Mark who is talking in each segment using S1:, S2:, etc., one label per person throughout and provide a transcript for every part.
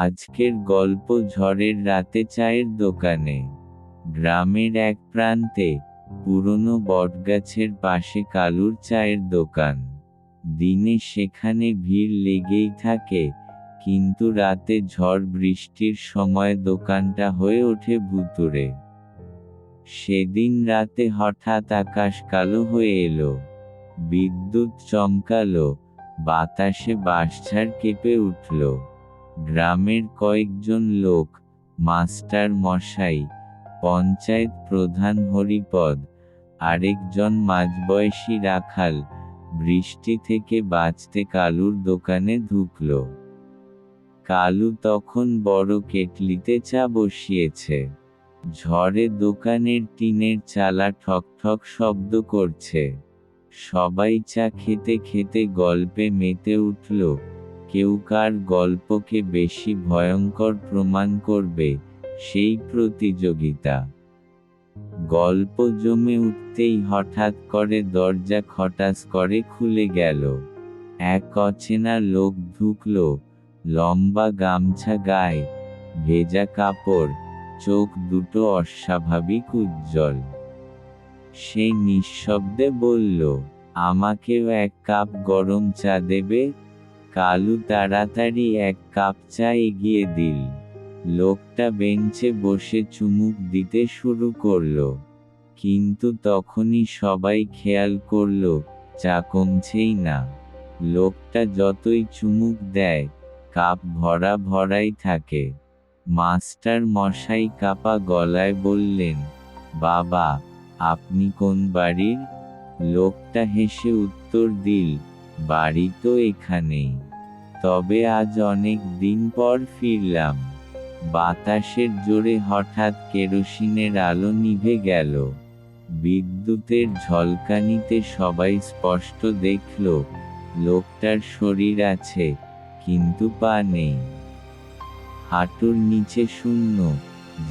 S1: আজকের গল্প ঝড়ের রাতে চায়ের দোকানে। গ্রামের এক প্রান্তে পুরনো বটগাছের পাশে কালুর চায়ের দোকান। দিনে সেখানে ভিড় লেগেই থাকে, কিন্তু রাতে ঝড় বৃষ্টির সময় দোকানটা হয়ে ওঠে ভুতুড়ে। সেদিন রাতে হঠাৎ আকাশ কালো হয়ে এলো, বিদ্যুৎ চমকালো, বাতাসে বাঁশঝাড় কেঁপে উঠল। গ্রামের কয়েকজন লোক, মাস্টার মশাই, পঞ্চায়েত প্রধান হরিপদ, আরেকজন মাঝবয়সী রাখাল, বৃষ্টি থেকে বাঁচতে কালুর দোকানে ঢুকল। কালু তখন বড় কেটলিতে চা বসিয়েছে। ঝড়ে দোকানের টিনের চালা ঠকঠক শব্দ করছে। সবাই চা খেতে খেতে গল্পে মেতে উঠল। কেউ কার গল্পকে বেশি ভয়ঙ্কর প্রমাণ করবে, সেই প্রতিযোগিতা। গল্প জমে উঠতেই হঠাৎ করে দরজা খটাস করে খুলে গেল। এক অচেনা লোক ঢুকল, লম্বা গামছা গায়ে, ভেজা কাপড়, চোখ দুটো অস্বাভাবিক উজ্জ্বল। সে নিঃশব্দে বলল, আমাকেও এক কাপ গরম চা দেবে? কালু তাড়াতাড়ি এক কাপ চা এগিয়ে দিল। লোকটা বেঞ্চে বসে চুমুক দিতে শুরু করল। কিন্তু তখনই সবাই খেয়াল করল, চা কমছেই না। লোকটা যতই চুমুক দেয়, কাপ ভরা ভরাই থাকে। মাস্টার মশাই কাঁপা গলায় বললেন, বাবা, আপনি কোন বাড়ির? লোকটা হেসে উত্তর দিল, বাড়ি তো এখানেই, তবে আজ অনেক দিন পর ফিরলাম। বাতাসের জোরে হঠাৎ কেরোসিনের আলো নিভে গেল। বিদ্যুতের ঝলকানিতে সবাই স্পষ্ট দেখল, লোকটার শরীর আছে, কিন্তু পা নেই। হাঁটুর নিচে শূন্য,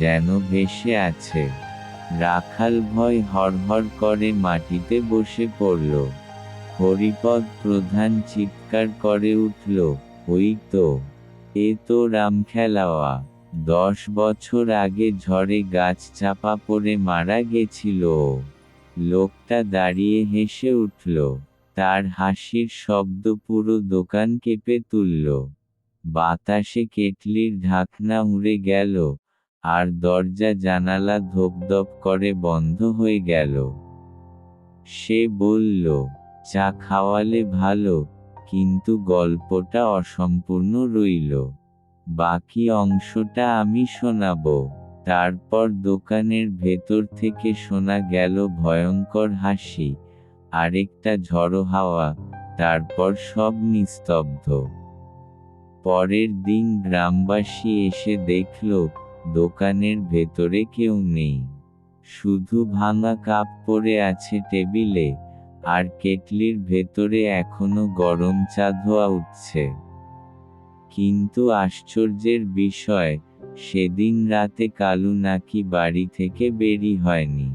S1: যেন ভেসে আছে। রাখাল ভয় হড়হড় করে মাটিতে বসে পড়ল। হরিপদ প্রধান চিৎকার করে উঠল, ওই তো, এ তো রামখেলাওয়া। 10 বছর আগে ঝড়ে গাছ চাপা পড়ে মারা গেছিল ও। লোকটা দাঁড়িয়ে হেসে উঠল। তার হাসির শব্দ পুরো দোকান কেঁপে তুলল। বাতাসে কেটলির ঢাকনা উড়ে গেল, আর দরজা জানালা ধপধপ করে বন্ধ হয়ে গেল। সে বলল, চা খাওয়ালে ভালো, কিন্তু গল্পটা অসম্পূর্ণ রইল। বাকি অংশটা আমি শোনাব। তারপর দোকানের ভেতর থেকে শোনা গেল ভয়ঙ্কর হাসি, আরেকটা ঝড়ো হাওয়া, তারপর সব নিস্তব্ধ। পরের দিন গ্রামবাসী এসে দেখল, দোকানের ভেতরে কেউ নেই। শুধু ভাঙা কাপ পড়ে আছে টেবিলে, আর কেটলির ভেতরে এখনো গরম চা ধোয়া উঠছে। কিন্তু আশ্চর্যের বিষয়, সেদিন রাতে কালু নাকি বাড়ি থেকে বেরি হয়নি।